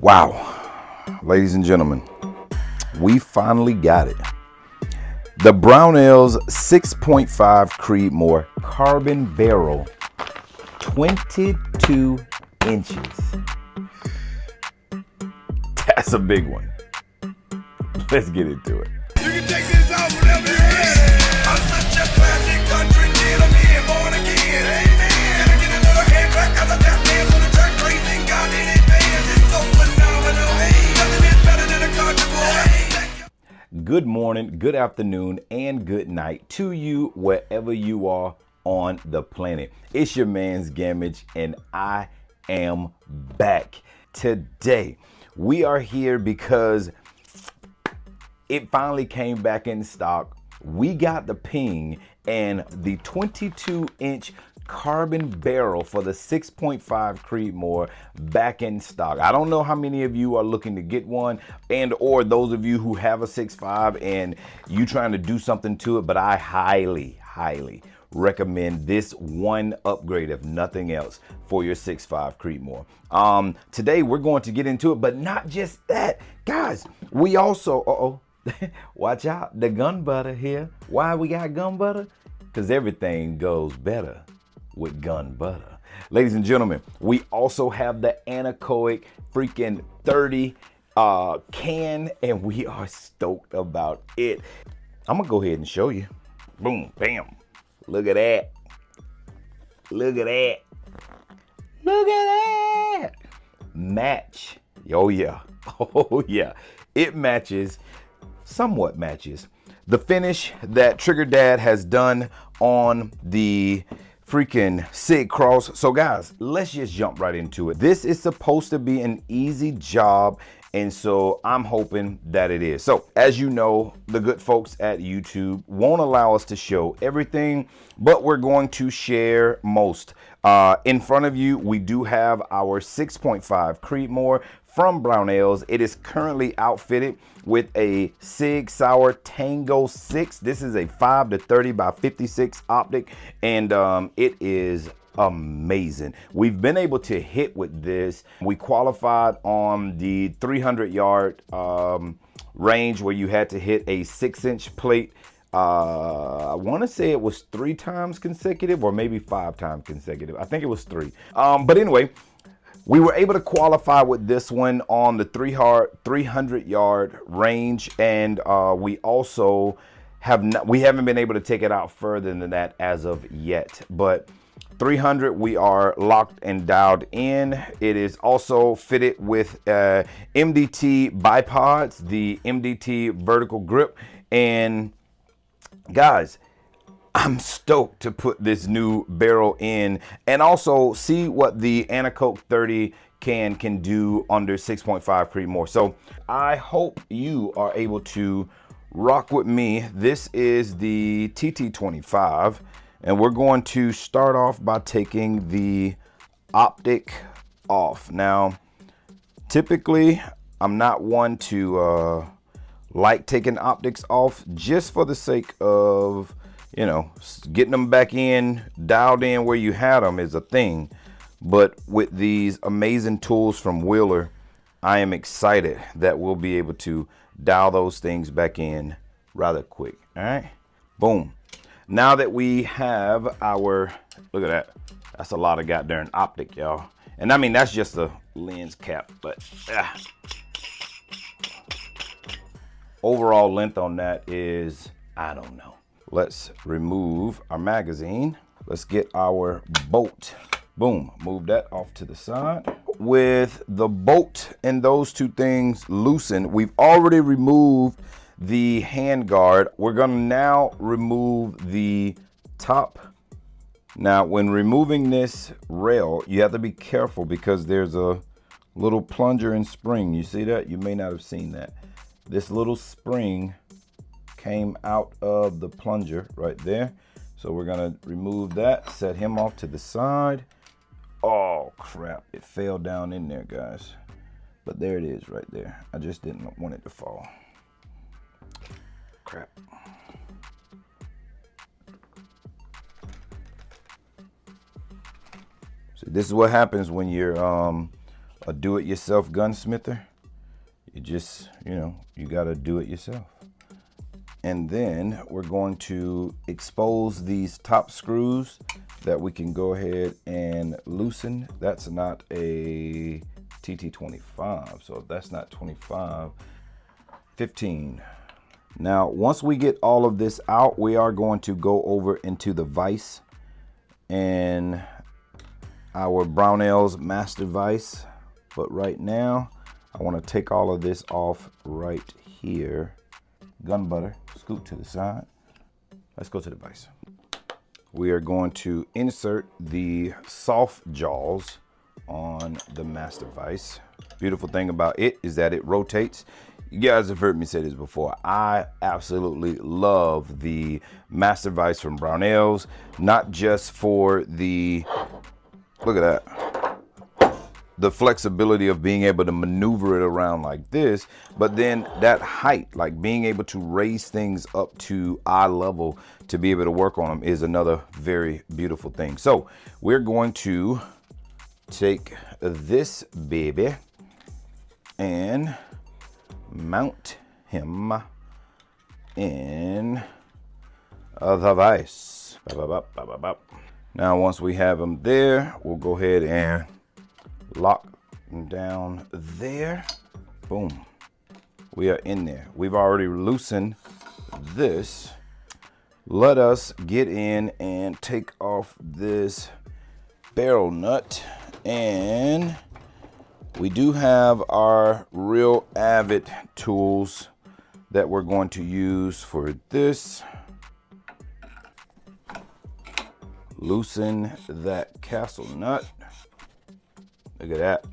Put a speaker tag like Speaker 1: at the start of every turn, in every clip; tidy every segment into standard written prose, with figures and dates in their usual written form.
Speaker 1: Wow, ladies and gentlemen, we finally got it. The Brownells 6.5 Creedmoor carbon barrel, 22 inches. That's a big one. Let's get into it.
Speaker 2: You can take this out whenever you're ready. I'm such a classic country kid. I'm here born again. Amen. Gotta get a little head back as I tap dance on the track, praising God in advance. It's so phenomenal. Hey, nothing is better than a country boy.
Speaker 1: Good morning, good afternoon, and good night to you wherever you are on the planet. It's your man's Gamage, and I am back. Today, we are here because it finally came back in stock. We got the ping, and the 22-inch carbon barrel for the 6.5 Creedmoor back in stock. I don't know how many of you are looking to get one, and or those of you who have a 6.5 and you trying to do something to it, but I highly recommend this one upgrade, if nothing else, for your 6.5 Creedmoor. Today we're going to get into it, but not just that, guys. We also watch out, the gun butter here. Why we got gun butter? Because everything goes better with gun butter. Ladies and gentlemen, we also have the anechoic freaking 30 can, and we are stoked about it. I'm gonna go ahead and show you. Boom, bam. Look at that. Look at that. Look at that. Match. Oh yeah. Oh yeah. It matches, somewhat matches, the finish that Trigger Dad has done on the freaking Sig Cross. So guys, let's just jump right into it. This is supposed to be an easy job, and so I'm hoping that it is. So as you know, the good folks at YouTube won't allow us to show everything, but we're going to share most. In front of you, we do have our 6.5 Creedmoor from Brownells. It is currently outfitted with a Sig Sauer Tango 6. This is a 5-30 by 56 optic, and it is amazing. We've been able to hit with this. We qualified on the 300-yard range where you had to hit a 6-inch plate. I want to say it was 3 times consecutive, or maybe 5 times consecutive. I think it was 3. But anyway, we were able to qualify with this one on the 300-yard range, and we also haven't been able to take it out further than that as of yet. But 300, we are locked and dialed in. It is also fitted with MDT bipods, the MDT vertical grip, and guys, I'm stoked to put this new barrel in and also see what the anechoic 30 can do under 6.5 Creedmoor. So I hope you are able to rock with me. This is the TT25, and we're going to start off by taking the optic off. Now, typically, I'm not one to like taking optics off just for the sake of, you know, getting them back in, dialed in where you had them is a thing. But with these amazing tools from Wheeler, I am excited that we'll be able to dial those things back in rather quick. All right, boom. Now that we have our, look at that. That's a lot of goddamn optic, y'all. And I mean, that's just a lens cap, but overall length on that is, I don't know. Let's remove our magazine. Let's get our bolt. Boom, move that off to the side. With the bolt and those two things loosened, we've already removed the handguard. We're gonna now remove the top. Now, when removing this rail, you have to be careful because there's a little plunger and spring. You see that? You may not have seen that. This little spring came out of the plunger right there. So we're gonna remove that, set him off to the side. Oh crap, it fell down in there, guys. But there it is right there. I just didn't want it to fall. Crap. So this is what happens when you're a do-it-yourself gunsmither, you just, you got to do it yourself. And then we're going to expose these top screws that we can go ahead and loosen. That's not a TT25, so that's not 25, 15. Now, once we get all of this out, we are going to go over into the vise and our Brownell's master vise. But right now, I want to take all of this off right here. Gun butter, scoop to the side. Let's go to the vise. We are going to insert the soft jaws on the master vise. Beautiful thing about it is that it rotates. You guys have heard me say this before. I absolutely love the master vise from Brownell's, not just for the, look at that, the flexibility of being able to maneuver it around like this, but then that height, like being able to raise things up to eye level to be able to work on them, is another very beautiful thing. So we're going to take this baby and mount him in the vise. Now, once we have him there, we'll go ahead and lock him down there. Boom. We are in there. We've already loosened this. Let us get in and take off this barrel nut. And we do have our Real Avid tools that we're going to use for this. Loosen that castle nut. Look at that.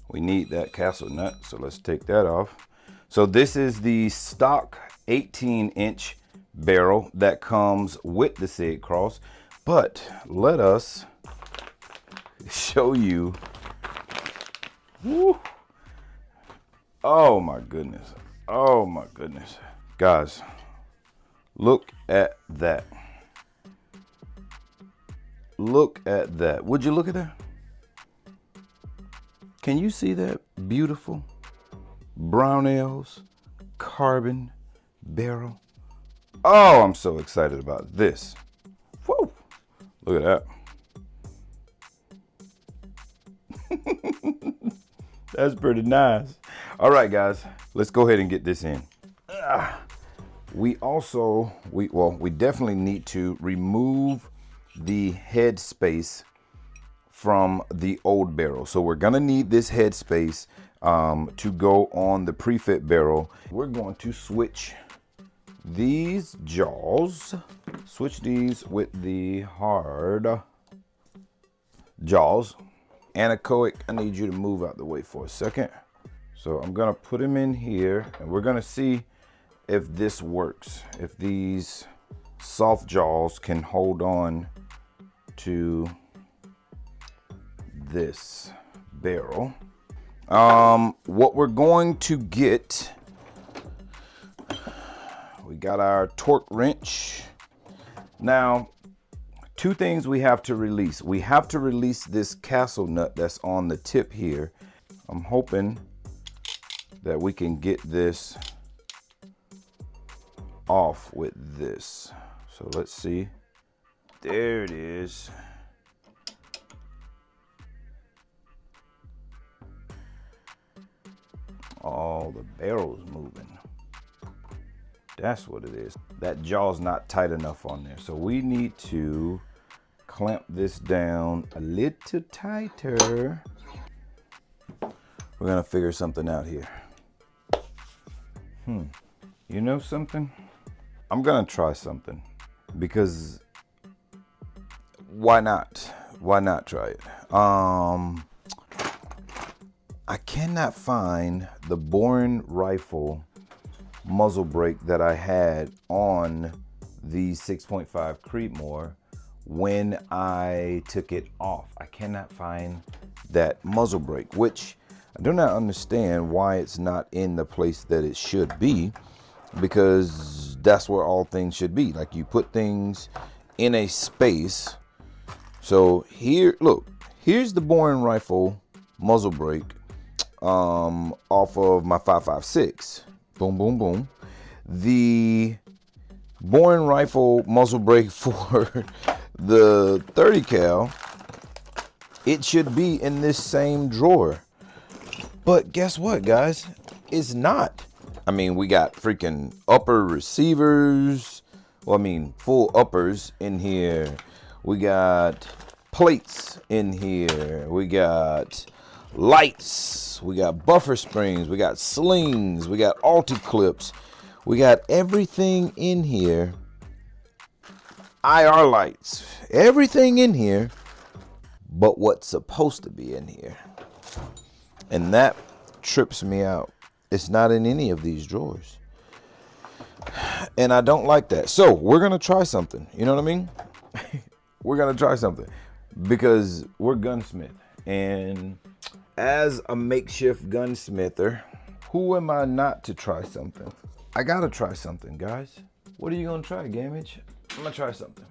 Speaker 1: We need that castle nut, so let's take that off. So this is the stock 18-inch barrel that comes with the SIG Cross, but let us show you. Woo. Oh my goodness. Oh my goodness. Guys, look at that. Look at that. Would you look at that? Can you see that beautiful Brownell's carbon barrel? Oh, I'm so excited about this. Whoa. Look at that. That's pretty nice. All right, guys, let's go ahead and get this in. We definitely need to remove the head space from the old barrel. So we're gonna need this head space to go on the pre-fit barrel. We're going to switch these jaws, switch these with the hard jaws. Anechoic, I need you to move out the way for a second. So I'm gonna put him in here and we're gonna see if this works, if these soft jaws can hold on to this barrel. What we're going to get, we got our torque wrench. Now, two things we have to release. We have to release this castle nut that's on the tip here. I'm hoping that we can get this off with this. So let's see. There it is. Oh, the barrel's moving. That's what it is. That jaw's not tight enough on there. So we need to clamp this down a little tighter. We're gonna figure something out here. You know something? I'm gonna try something, because why not? Why not try it? I cannot find the boring rifle muzzle brake that I had on the 6.5 Creedmoor when I took it off. I cannot find that muzzle brake, which I do not understand why it's not in the place that it should be, because that's where all things should be. Like, you put things in a space. So here, look, here's the boring rifle muzzle brake. off of my 5.56. Boom, boom, boom. The boring rifle muzzle brake for the 30 cal, it should be in this same drawer. But guess what, guys? It's not. I mean, we got freaking upper receivers. Well, I mean, full uppers in here. We got plates in here. We got lights. We got buffer springs. We got slings. We got alti clips. We got everything in here. IR lights. Everything in here but what's supposed to be in here. And that trips me out. It's not in any of these drawers. And I don't like that. So we're going to try something. You know what I mean? We're going to try something because we're gunsmith. And as a makeshift gunsmither, who am I not to try something? I got to try something, guys. What are you going to try, Gamage? I'm going to try something.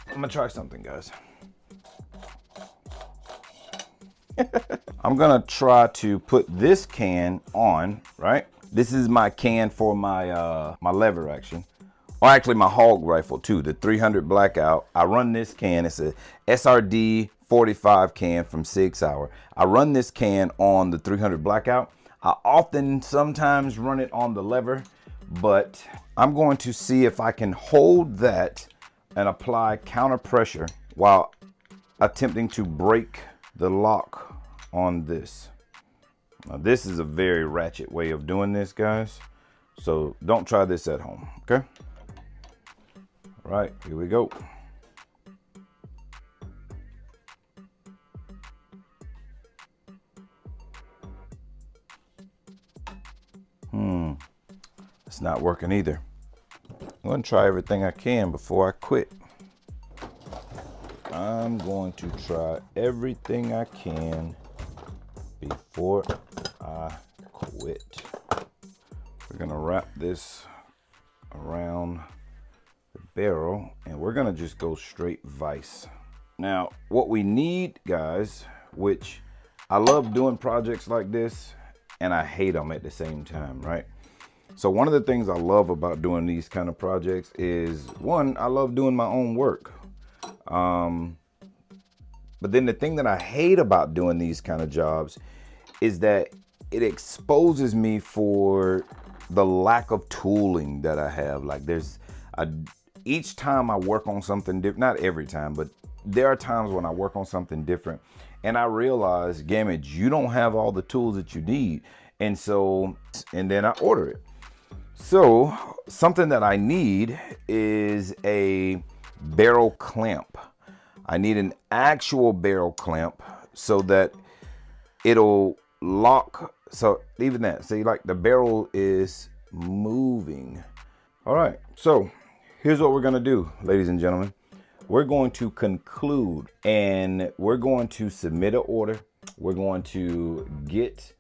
Speaker 1: I'm going to try something, guys. I'm gonna try to put this can on, right? This is my can for my my lever action, or actually my hog rifle too, the 300 blackout. I run this can. It's a SRD 45 can from Sig Sauer. I run this can on the 300 blackout. I often sometimes run it on the lever, but I'm going to see if I can hold that and apply counter pressure while attempting to break the lock on this. Now this is a very ratchet way of doing this, guys, so don't try this at home, okay? All right, here we go. It's not working either. I'm gonna try everything I can before I quit. I'm going to try everything I can before I quit. We're gonna wrap this around the barrel and we're gonna just go straight vise. Now, what we need, guys, which I love doing projects like this and I hate them at the same time, right? So one of the things I love about doing these kind of projects is, one, I love doing my own work. But then the thing that I hate about doing these kind of jobs is that it exposes me for the lack of tooling that I have. Like each time I work on something different, not every time, but there are times when I work on something different and I realize, Gamage, you don't have all the tools that you need. And then I order it. So something that I need is a barrel clamp. I need an actual barrel clamp so that it'll lock. So even that, see, like the barrel is moving. All right, so here's what we're gonna do, ladies and gentlemen. We're going to conclude and we're going to submit an order. We're going to get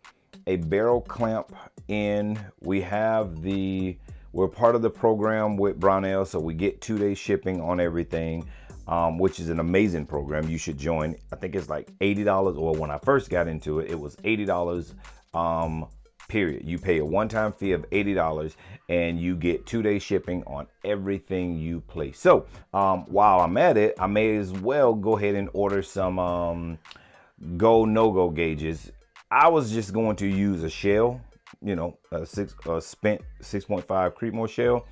Speaker 1: a barrel clamp in. We're part of the program with Brownell, so we get 2-day shipping on everything, which is an amazing program. You should join. I think it's like $80, or when I first got into it, it was $80 period. You pay a one-time fee of $80 and you get 2-day shipping on everything you place. So while I'm at it, I may as well go ahead and order some go no-go gauges. I was just going to use a shell, you know, a spent 6.5 Creedmoor shell,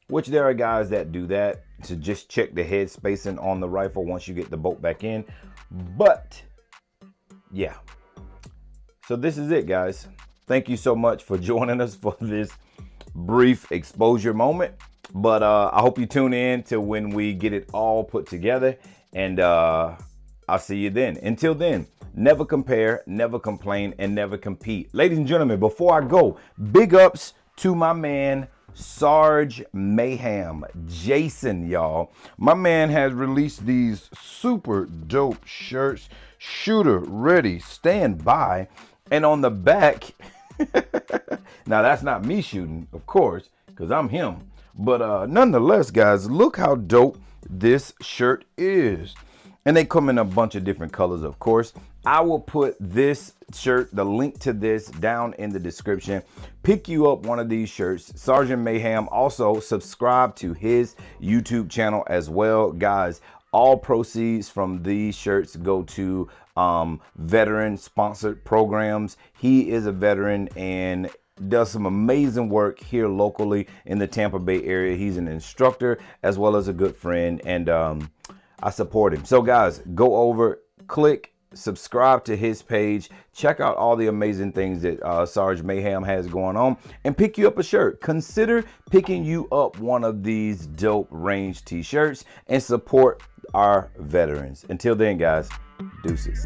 Speaker 1: which there are guys that do that to just check the head spacing on the rifle once you get the bolt back in. But yeah, so this is it, guys. Thank you so much for joining us for this brief exposure moment. But I hope you tune in to when we get it all put together, and I'll see you then. Until then, never compare, never complain, and never compete. Ladies and gentlemen, before I go, big ups to my man, Sarge Mayhem, Jason, y'all. My man has released these super dope shirts. Shooter ready, stand by. And on the back, now that's not me shooting, of course, because I'm him. But nonetheless, guys, look how dope this shirt is. And they come in a bunch of different colors, of course. I will put this shirt, the link to this down in the description. Pick you up one of these shirts. Sergeant Mayhem, also subscribe to his YouTube channel as well. Guys, all proceeds from these shirts go to veteran sponsored programs. He is a veteran and does some amazing work here locally in the Tampa Bay area. He's an instructor as well as a good friend, and I support him. So guys, go over, click subscribe to his page, check out all the amazing things that Sarge Mayhem has going on, and pick you up a shirt. Consider picking you up one of these dope range t-shirts and support our veterans. Until then, guys, deuces.